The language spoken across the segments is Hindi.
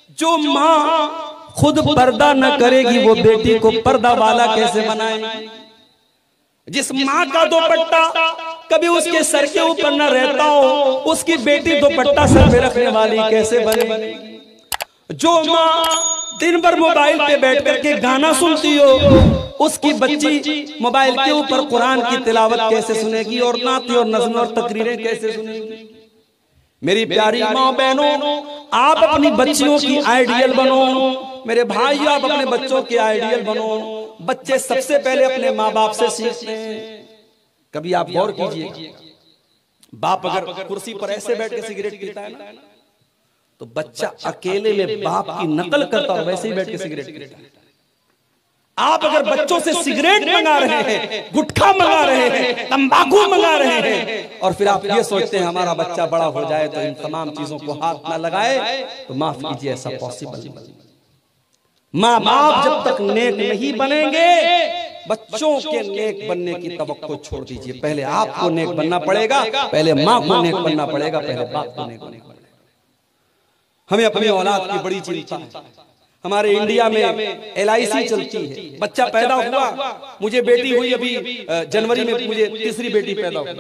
जो माँ खुद पर्दा न करेगी वो बेटी को पर्दा वाला कैसे बनाएगी? जिस माँ का दुपट्टा कभी उसके सर के ऊपर न रहता हो, उसकी बेटी दुपट्टा सर पे रखने वाली कैसे बनेगी? जो माँ दिन भर मोबाइल पे बैठ करके गाना सुनती हो, उसकी बच्ची मोबाइल के ऊपर कुरान की तिलावत कैसे सुनेगी और नाते और नज़्म और तकरीरें कैसे सुनेगी? मेरी प्यारी माँ बहनों, आप अपनी बच्चियों की आइडियल बनो। मेरे भाई, आप अपने बच्चों के आइडियल बनो। बच्चे सबसे पहले अपने माँ बाप से सीखते हैं। कभी आप गौर कीजिए, बाप अगर कुर्सी पर ऐसे बैठ के सिगरेट पीता है ना, तो बच्चा अकेले में बाप की नकल करता और वैसे ही बैठ के सिगरेट पीता है। आप अगर बच्चों से सिगरेट मंगा रहे हैं, गुटखा मंगा रहे हैं, तंबाकू मंगा रहे हैं, और फिर आप ये सोचते हैं हमारा बच्चा बड़ा हो जाए तो इन तमाम चीजों को हाथ ना लगाए, तो माफ कीजिए, ऐसा पॉसिबल नहीं। माँ बाप जब तक नेक नहीं बनेंगे, बच्चों के नेक बनने की तवक्को छोड़ दीजिए। पहले आपको नेक बनना पड़ेगा, पहले माँ को नेक बनना पड़ेगा, पहले बाप को नेक बनना पड़ेगा। हमें अपनी औलाद की बड़ी चिंता है। हमारे इंडिया में LIC चलती है। बच्चा पैदा हुआ, मुझे बेटी हुई अभी जनवरी में, मुझे तीसरी बेटी पैदा हुई।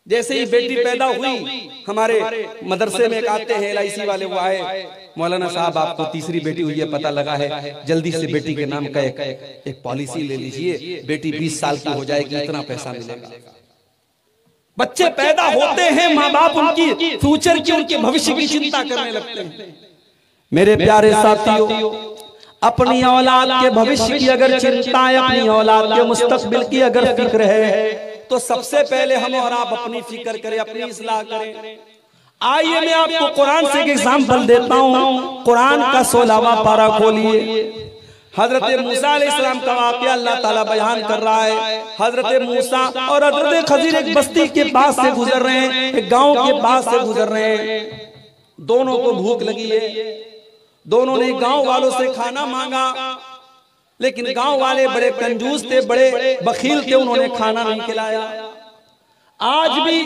जैसे ही बेटी पैदा हुई, हमारे मदरसे में एक आते हैं LIC वाले, वो आए, मौलाना साहब आपको तीसरी बेटी हुई है, पता लगा है, जल्दी से बेटी के नाम का एक पॉलिसी ले लीजिए, बेटी 20 साल की हो जाएगी, इतना पैसा मिलेगा। बच्चे पैदा होते हैं, माँ बाप उनकी फ्यूचर की, उनके भविष्य की चिंता करने लगते हैं। मेरे प्यारे साथियों, अपनी औलाद के भविष्य की अगर चिंता है, अपनी औलाद के मुस्तकबिल की अगर फिक्र है, तो सबसे पहले हम और आप अपनी फिक्र करें, अपनी इस्लाह करें। आइए मैं आपको कुरान से एक एग्जाम्पल देता हूँ। कुरान का 16वां पारा खोलिए। हजरत मूसा अलैहिस्सलाम का वाक़या अल्लाह ताला बयान कर रहा है। हजरत मूसा और हजरत खजीर एक बस्ती के पास से गुजर रहे हैं, एक गांव के पास से गुजर रहे हैं। दोनों को भूख लगी है। दोनों ने गांव वालों से खाना मांगा, लेकिन गांव वाले बड़े कंजूस थे, बड़े बखील थे, उन्होंने खाना नहीं खिलाया। आज भी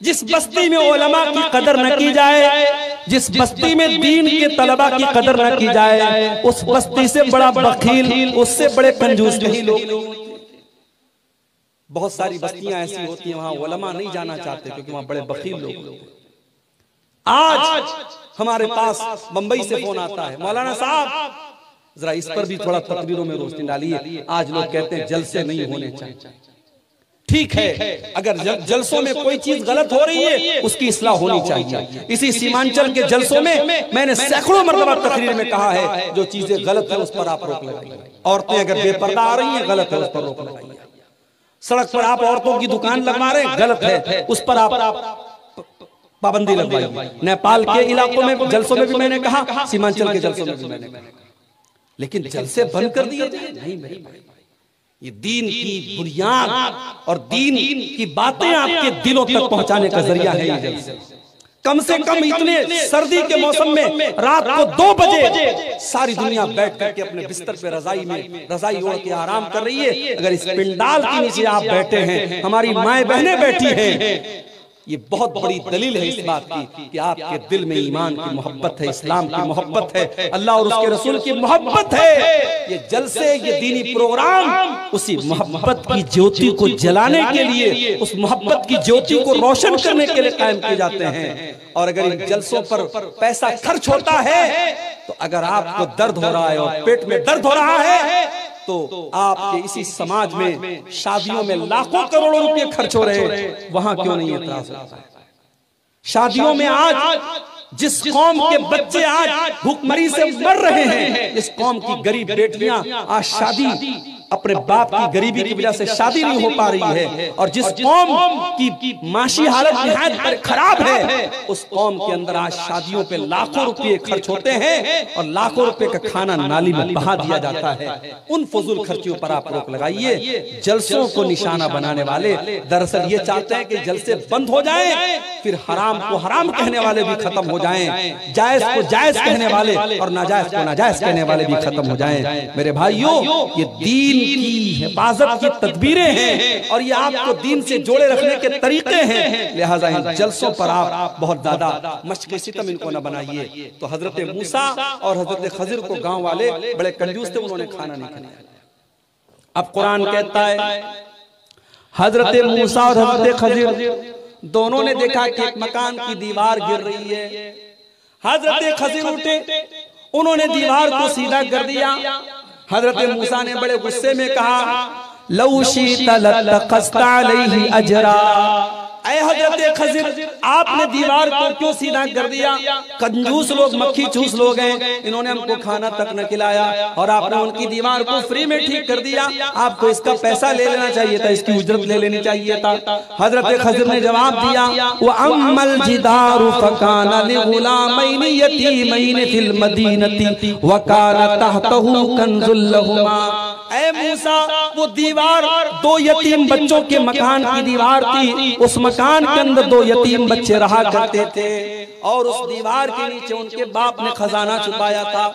जिस बस्ती में उलमा की कदर न की जाए, जिस बस्ती में दीन के तलबा की कदर न की जाए, उस बस्ती से बड़ा बखील, उससे बड़े कंजूस नहीं लोग नहीं होते। बहुत सारी बस्तियां ऐसी होती हैं, वहां उलमा नहीं जाना चाहते क्योंकि वहां बड़े बखील लोग होते हैं। आज हमारे पास मुंबई से फोन आता है, मौलाना साहब जरा इस पर भी थोड़ा तकरीरों में रोशनी डालिए। आज लोग कहते हैं जलसे नहीं होने चाहिए। ठीक है, अगर जलसों में कोई चीज गलत हो रही है, उसकी इस्लाह होनी चाहिए। इसी सीमांचल के जलसों में मैंने सैकड़ों मरतबा तकरीर में कहा है, जो चीजें गलत है उस पर आप रोक लगाइए। औरतें अगर बेपर्दा आ रही हैं, गलत है, उस पर रोक लगाइए। सड़क पर आप औरतों की दुकान लगवा रहे हैं, गलत है, उस पर आप पाबंदी लगवाइए। नेपाल के इलाकों में जलसों में भी मैंने कहा, सीमांचल के जलसों में भी मैंने कहा, लेकिन जलसे बंद कर दिए नहीं। मेरे भाई, ये दीन की बुनियाद और दीन की बातें आपके दिलों तक पहुंचाने का जरिया है ये जलसे। कम से कम इतने सर्दी के मौसम में रात को 2 बजे सारी दुनिया बैठ करके अपने बिस्तर पे रजाई ओढ़ के आराम कर रही है। अगर इस पिंडाल के नीचे आप बैठे हैं, हमारी माएं बहनें बैठी हैं, ये बहुत बड़ी दलील है इस बात की कि आपके दिल में ईमान की मोहब्बत है, इस्लाम की मोहब्बत है, अल्लाह और उसके रसूल की मोहब्बत है। ये जलसे, ये दीनी प्रोग्राम उसी मोहब्बत की ज्योति को जलाने के लिए, उस मोहब्बत की ज्योति को रोशन करने के लिए कायम किए जाते हैं। और अगर इन जलसों पर पैसा खर्च होता है, तो अगर आपको दर्द हो रहा है और पेट में दर्द हो रहा है, तो आपके इसी समाज में शादियों में लाखों करोड़ों रुपए खर्च हो रहे हैं, वहां क्यों नहीं एतराज होता है? शादियों में आज जिस कौम के बच्चे आज भूखमरी से मर रहे हैं, इस कौम की गरीब बेटियां आज शादी अपने बाप की गरीबी की वजह से शादी नहीं हो पा रही है, और जिस कौम की माशी हालत निहायत खराब है, उस कौम के अंदर आज शादियों पे लाखों रुपए खर्च होते हैं और लाखों रुपए का खाना नाली में बहा दिया जाता है। उन फजूल खर्चियों पर आप रोक लगाइए। जलसों को निशाना बनाने वाले दरअसल ये चाहते हैं कि जलसे बंद हो जाएं, फिर हराम को हराम कहने वाले भी खत्म हो जाएं, जायज को जायज कहने वाले और नाजायज को नाजायज कहने वाले भी खत्म हो जाएं। मेरे भाइयों, ये दीन दीन की हिफाजत की तदबीरें हैं और ये आपको दीन से जोड़े रखने के तरीके हैं, लिहाजा इन जलसों पर आप बहुत ज्यादा मशक़ सितम इनको न बनाइए। तो हजरत मूसा और हजरत खजिर को गांव वाले बड़े कंजूस थे, उन्होंने खाना नहीं खिलाया। अब कुरान कहता है हजरत मूसा और हजरत खजिर दोनों ने देखा कि एक मकान की दीवार गिर रही है। हजरत खजिर उठे, उन्होंने दीवार को सीधा कर दिया। हजरत मूसा ने बड़े गुस्से में कहा लौ शीता लतखस्ता अलैहि अजरा, ऐ हजरत खजिर आपने दीवार को क्यों सीधा कर दिया? कंजूस लोग, मक्खी चूस लोग हैं, इन्होंने हमको खाना तक न खिलाया और आपने उनकी दीवार को फ्री में ठीक कर दिया। आपको इसका पैसा ले लेना चाहिए था, इसकी उजरत ले लेनी चाहिए था। हजरत खजिर ने जवाब दिया व अम्मल जिदारु फकाना लिगुलामैनि यतीमैनि फिल मदीनति व काना तहतहु कंजुल लहुमा, ऐ मूसा वो दीवार दो यतीम बच्चों के मकान की दीवार थी, उस मकान के अंदर दो यतीम बच्चे रहा करते थे और उस दीवार के नीचे उनके बाप ने खजाना छुपाया था।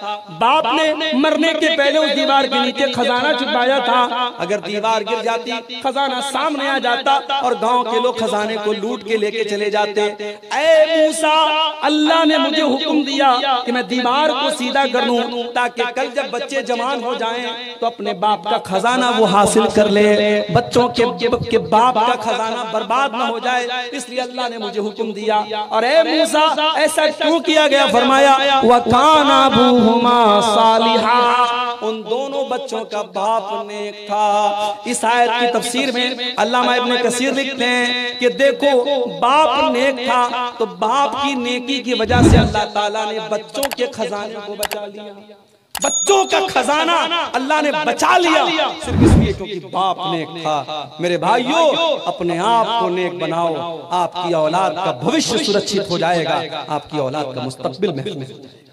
बाप ने मरने के पहले उस दीवार के नीचे खजाना छुपाया था। अगर दीवार गिर जाती, खजाना सामने आ जाता और गांव के लोग खजाने को लूट के लेके चले जाते। ऐ मूसा अल्लाह ने मुझे हुक्म दिया कि मैं दीवार को सीधा कर दूं ताकि कल जब बच्चे जवान हो जाएं तो अपने बाप का खजाना वो हासिल कर ले, बच्चों के बाप का खजाना बर्बाद न हो जाए, इसलिए अल्लाह ने मुझे हुक्म दिया। और ऐ मूसा ऐसा क्यों किया गया? फरमाया वकाना अबूहुमा सालिहा, उन दोनों बच्चों का बाप नेक था। इस आयत की तफसीर में अल्लामा इब्न कसीर लिखते हैं कि देखो बाप नेक था तो बाप की नेकी की वजह से अल्लाह ताला ने बच्चों के खजाने को बचा लिया। बच्चों का खजाना अल्लाह ने बचा लिया सिर्फ इसलिए क्योंकि बाप नेक था। मेरे भाइयों अपने आप को नेक बनाओ, आपकी औलाद का भविष्य सुरक्षित हो जाएगा, आपकी औलाद का मुस्तकबिल महफूज हो जाएगा।